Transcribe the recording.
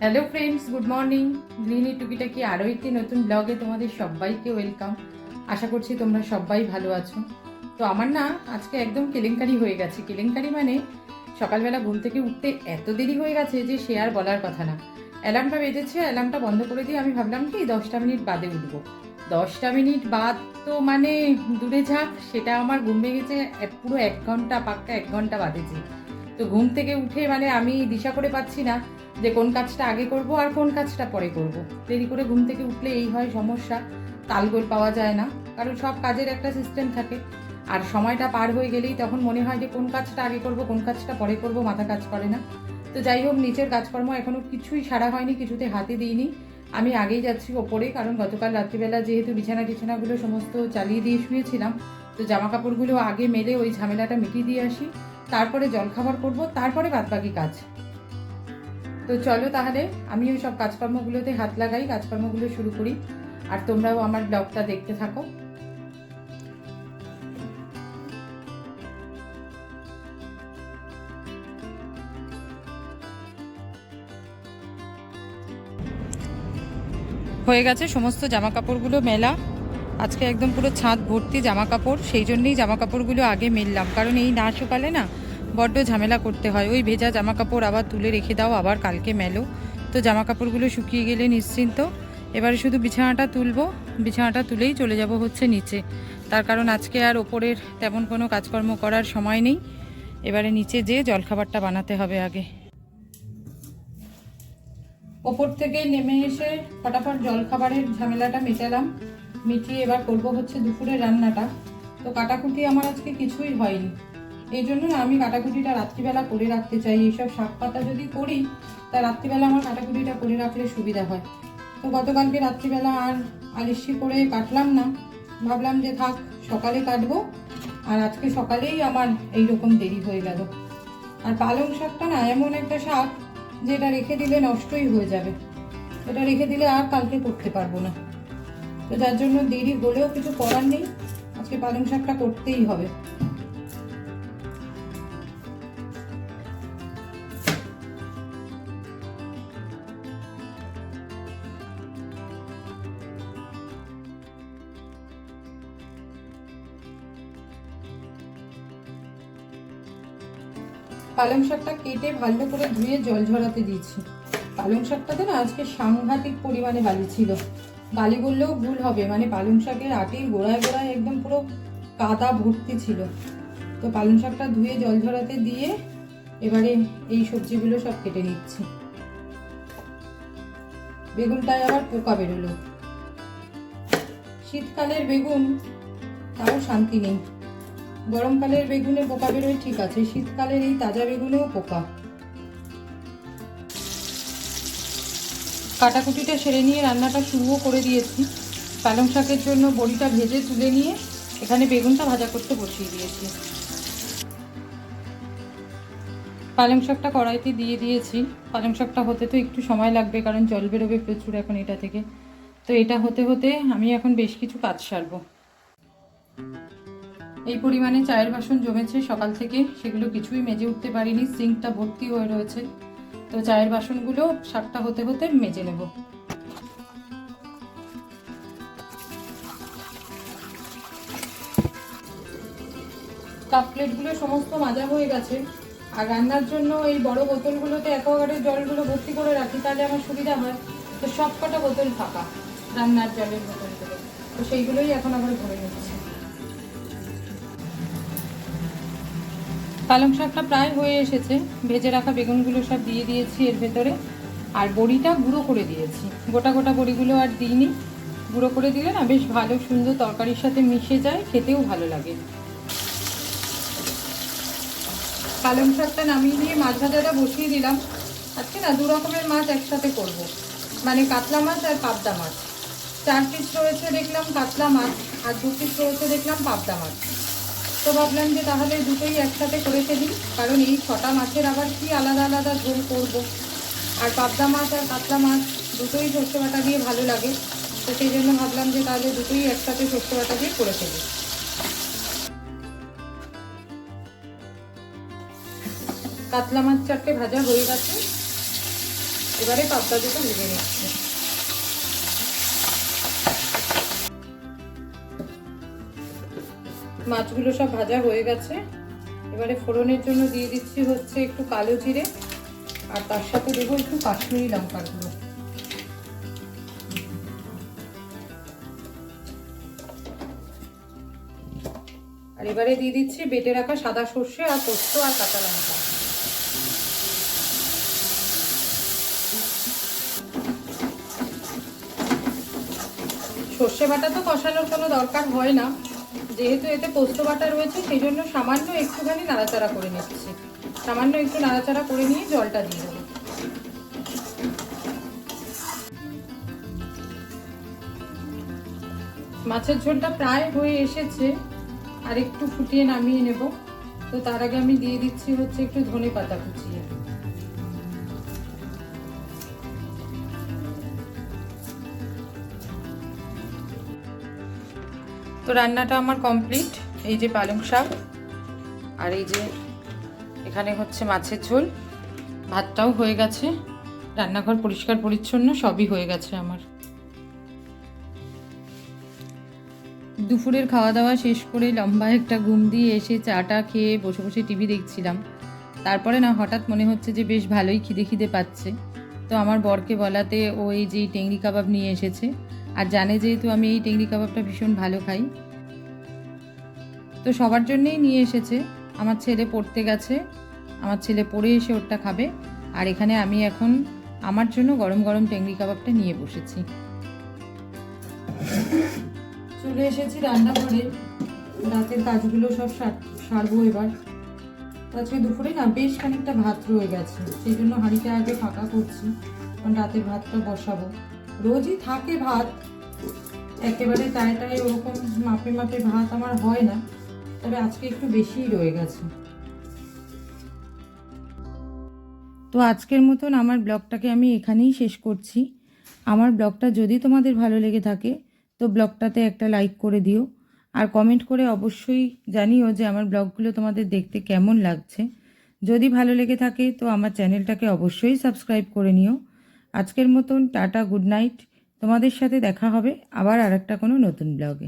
Hello friends, good morning. গৃহিণী টুকিটাকি আরও একটি নতুন ব্লগে তোমাদের সবাইকে ওয়েলকাম। আশা করছি তোমরা সবাই ভালো আছো। তো আমার না আজকে একদম কেলেঙ্কারি হয়ে গেছে। কেলেঙ্কারি মানে সকালবেলা ঘুম থেকে উঠতে এত দেরি হয়ে গেছে যে সে আর বলার কথা না। অ্যালার্মটা বেজেছে, অ্যালার্মটা বন্ধ করে দিয়ে আমি ভাবলাম কি 10টা মিনিট বাদে উঠবো। 10টা মিনিট বাদ তো মানে দূরে যাক, সেটা আমার ঘুম ভেঙেছে পুরো 1 ঘন্টা, পাক্কা 1 ঘন্টা বাদেছে। তো ঘুম থেকে উঠে মানে আমি দিশা করে পাচ্ছি না যে কোন কাজটা আগে করব আর কোন কাজটা পরে করব। দেরি করে ঘুম থেকে উঠলে এই হয় সমস্যা, তালগোল পাওয়া যায় না, কারণ সব কাজের একটা সিস্টেম থাকে। আর সময়টা পার হয়ে গেলেই তখন মনে হয় যে কোন কাজটা আগে করব কোন কাজটা পরে করব, মাথা কাজ করে না। তো যাই হোক, নিচের কাজকর্ম এখনও কিছুই সারা হয়নি, কিছুতে হাতে দিইনি। আমি আগেই যাচ্ছি ওপরে, কারণ গতকাল রাত্রিবেলা যেহেতু বিছানাগুলো সমস্ত চালিয়ে দিয়ে শুয়েছিলাম, তো জামা কাপড়গুলো আগে মেলে ওই ঝামেলাটা মিটিয়ে দিয়ে আসি, তারপরে জলখাবার করব, তারপরে বাদবাকি কাজ। তো চলো তাহলে আমি ওই সব কাজকর্মগুলোতে হাত লাগাই, কাজকর্মগুলো শুরু করি, আর তোমরাও আমার ব্লগটা দেখতে থাকো। হয়ে গেছে সমস্ত জামা কাপড়গুলো মেলা। আজকে একদম পুরো ছাদ ভর্তি জামা কাপড়, সেই জন্যই জামা কাপড়গুলো আগে মেললাম, কারণ এই না শুকালে না বড্ড ঝামেলা করতে হয়। ওই ভেজা জামা কাপড় আবার তুলে রেখে দাও, আবার কালকে মেলো। তো জামা কাপড়গুলো শুকিয়ে গেলে নিশ্চিন্ত। এবারে শুধু বিছানাটা তুলবো, বিছানাটা তুলেই চলে যাব হচ্ছে নিচে, তার কারণ আজকে আর ওপরের তেমন কোনো কাজকর্ম করার সময় নেই। এবারে নিচে যেয়ে জলখাবারটা বানাতে হবে আগে। ওপর থেকে নেমে এসে ফটাফট জলখাবারের ঝামেলাটা মেটালাম, মিটিয়ে এবার করব হচ্ছে দুপুরের রান্নাটা। তো কাটাকুটি আমার আজকে কিছুই হয়নি, এই জন্য না আমি কাটাকুটিটা রাত্রিবেলা করে রাখতে চাই। এইসব শাক পাতা যদি করি তা রাত্রিবেলা আমার কাটাকুটিটা করে রাখলে সুবিধা হয়। তো গতকালকে রাত্রিবেলা আর আলিশি করে কাটলাম না, ভাবলাম যে থাক সকালে কাটবো, আর আজকে সকালেই আমার এইরকম দেরি হয়ে গেল। আর পালং শাকটা না এমন একটা শাক যেটা রেখে দিলে নষ্টই হয়ে যাবে, এটা রেখে দিলে আর কালকে করতে পারবো না। তো যার জন্য দেরি হলেও কিছু করার নেই, আজকে পালং শাকটা করতেই হবে। পালং শাকটা কেটে ভালো করে ধুয়ে জল ঝরাতে দিয়েছি। পালং শাকটাতে না আজকে সাংঘাতিক পরিমাণে বালি ছিল, বালি বললেও ভুল হবে, মানে পালং শাকের আটির গোড়ায় গোড়ায় একদম পুরো কাদা ভর্তি ছিল। তো পালং শাকটা ধুয়ে জল ঝরাতে দিয়ে এবারে এই সবজিগুলো সব কেটে নিচ্ছি। বেগুনটায় আবার পোকা বেরোলো, শীতকালের বেগুন তাও শান্তি নেই। গরমকালের বেগুনে পোকা বেরোয় ঠিক আছে, শীতকালের এই তাজা বেগুনেও পোকা। কাটাকুটিটা সেরে নিয়ে রান্নাটা শুরুও করে দিয়েছি। পালং শাকের জন্য বড়িটা ভেজে তুলে নিয়ে এখানে বেগুনটা ভাজা করতে বসিয়ে দিয়েছি। পালং শাকটা কড়াইতে দিয়ে দিয়েছি। পালং শাকটা হতে তো একটু সময় লাগবে, কারণ জল বেরোবে প্রচুর এখন এটা থেকে। তো এটা হতে হতে আমি এখন বেশ কিছু কাজ সারবো। এই পরিমাণে চায়ের বাসন জমেছে সকাল থেকে, সেগুলো কিছুই মেজে উঠতে পারিনি, সিঙ্কটা ভর্তি হয়ে রয়েছে। তো চায়ের বাসনগুলো শাকটা হতে হতে মেজে নেব। কাপ প্লেটগুলো সমস্ত মাজা হয়ে গেছে। আর রান্নার জন্য এই বড় বোতলগুলোতে অ্যাকোয়াগার্ডের জলগুলো ভর্তি করে রাখি, তাহলে আমার সুবিধা হয়। তো সব কটা বোতল ফাঁকা, রান্নার জলের বোতলগুলো, তো সেইগুলোই এখন আবার ভরে নিচ্ছি। পালং শাকটা প্রায় হয়ে এসেছে, ভেজে রাখা বেগুনগুলো সব দিয়ে দিয়েছি এর ভেতরে, আর বড়িটা গুঁড়ো করে দিয়েছি। গোটা গোটা বড়িগুলো আর দিইনি, গুঁড়ো করে দিলে না বেশ ভালো সুন্দর তরকারির সাথে মিশে যায়, খেতেও ভালো লাগে। পালং শাকটা নামিয়ে দিয়ে মাছ ভাজাটা বসিয়ে দিলাম। আজকে না 2 রকমের মাছ একসাথে করব, মানে কাতলা মাছ আর পাবদা মাছ। 4 পিস রয়েছে দেখলাম কাতলা মাছ, আর 2 পিস রয়েছে দেখলাম পাবদা মাছ। তো ভাবলাম যে তাহলে দুটোই একসাথে করে ফেলি, কারণ এই 6টা মাছের আবার কি আলাদা আলাদা ঝোল করব। আর পাবদা মাছ আর কাতলা মাছ দুটোই সর্ষে বাটা দিয়ে ভালো লাগে, তো সেই জন্য ভাবলাম যে তাহলে দুটোই একসাথে সর্ষে বাটা দিয়ে করে ফেলি। কাতলা মাছ 4টে ভাজা হয়ে গেছে, এবারে পাবদা দুটো ভেজে নিচ্ছি। মাছগুলো সব ভাজা হয়ে গেছে। এবারে ফোড়নের জন্য দিয়ে দিচ্ছি হচ্ছে একটু কালো জিরে, আর তার সাথে দেবো একটু কাশ্মীরি লঙ্কার গুঁড়ো। আর এবারে দিয়ে দিচ্ছি বেটে রাখা সাদা সর্ষে আর পোস্ত আর কাঁচা লঙ্কা। সর্ষে বাটা তো কষানোর কোনো দরকার হয় না, যেহেতু এতে পোস্ত বাটা রয়েছে সেই জন্য সামান্য একটুখানি নাড়াচাড়া করে নিচ্ছি। সামান্য একটু নাড়াচাড়া করে নিয়ে জলটা দিয়ে দেবো। মাছের ঝোলটা প্রায় হয়ে এসেছে, আর একটু ফুটিয়ে নামিয়ে নেব। তো তার আগে আমি দিয়ে দিচ্ছি হচ্ছে একটু ধনে পাতা কুচিয়ে। তো রান্নাটা আমার কমপ্লিট। এই যে পালং শাক, আর এই যে এখানে হচ্ছে মাছের ঝোল, ভাতটাও হয়ে গেছে, রান্নাঘর পরিষ্কার পরিচ্ছন্ন সবই হয়ে গেছে আমার। দুপুরের খাওয়া দাওয়া শেষ করে লম্বা একটা ঘুম দিয়ে এসে চাটা খেয়ে বসে বসে টিভি দেখছিলাম। তারপরে না হঠাৎ মনে হচ্ছে যে বেশ ভালোই খিদে খিদে পাচ্ছে। তো আমার বরকে বলাতে ও এই যে টেংরি কাবাব নিয়ে এসেছে, আর জানে যেহেতু আমি এই টেংরি কাবাবটা ভীষণ ভালো খাই, তো সবার জন্যেই নিয়ে এসেছে। আমার ছেলে পড়তে গেছে, আমার ছেলে পড়ে এসে ওরটা খাবে, আর এখানে আমি এখন আমার জন্য গরম গরম টেংরি কাবাবটা নিয়ে বসেছি। চলে এসেছি রান্নাঘরে, রাতের কাজগুলো সব সারবো এবার। আজকে দুপুরে না বেশ খানিকটা ভাত রয়ে গেছে, সেই জন্য হাঁড়িটা আগে ফাঁকা করছি, কারণ রাতের ভাতটা বসাবো। রোজই থাকে ভাত, একেবারে টায় টায় ওরকম মাপে মাপে ভাত আমার হয় না, তবে আজকে একটু বেশিই রয়ে গেছে। তো আজকের মতন আমার ব্লগটাকে আমি এখানেই শেষ করছি। আমার ব্লগটা যদি তোমাদের ভালো লেগে থাকে তো ব্লগটাতে একটা লাইক করে দিও, আর কমেন্ট করে অবশ্যই জানিও যে আমার ব্লগগুলো তোমাদের দেখতে কেমন লাগছে। যদি ভালো লেগে থাকে তো আমার চ্যানেলটাকে অবশ্যই সাবস্ক্রাইব করে নিও। আজকের মতন টাটা, গুড নাইট। তোমাদের সাথে দেখা হবে আবার আরেকটা কোনো নতুন ব্লগে।